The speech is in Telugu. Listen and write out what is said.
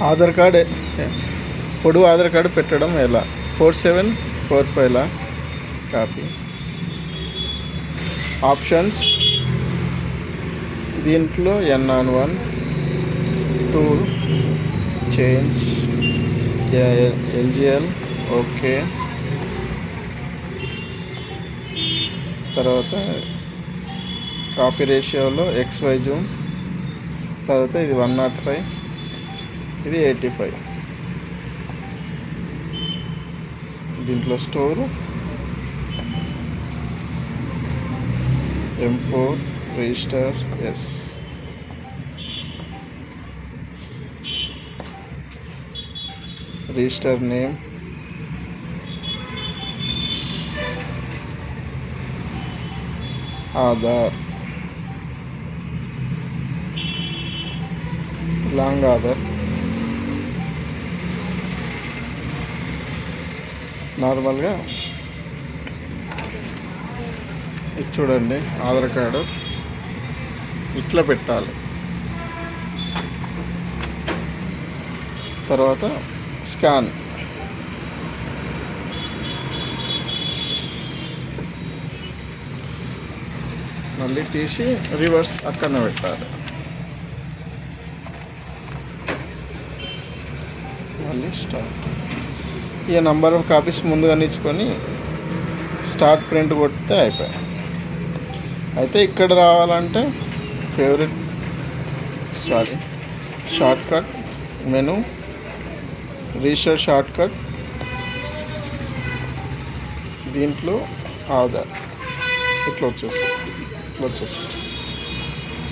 ఆధార్ కార్డ్ పొడుగు ఆధార్ కార్డు పెట్టడం ఎలా? 4745లా కాపీ. ఆప్షన్స్ దీంట్లో N-1 2 చేంజ్ LGL ఓకే. తర్వాత కాపీ రేషియోలో XY జూమ్. తర్వాత ఇది 105, ఇది 85. దీంట్లో స్టోరు M4 రిజిస్టర్ ఎస్. Register name Aadhaar, long Aadhaar, నార్మల్గా ఇది చూడండి. ఆధార్ కార్డు ఇట్లా పెట్టాలి. తర్వాత స్కాన్. మళ్ళీ తీసి రివర్స్ అక్కడనే పెట్టాలి. మళ్ళీ స్టార్ట్. ఇక నంబర్ ఆఫ్ కాపీస్ ముందుగా ఇచ్చుకొని స్టార్ట్ ప్రింట్ కొడితే అయిపోయాయి. అయితే ఇక్కడ రావాలంటే short cut menu, register short cut, దీంట్లో ఆధార్ ఇట్లా వచ్చేస్తుంది.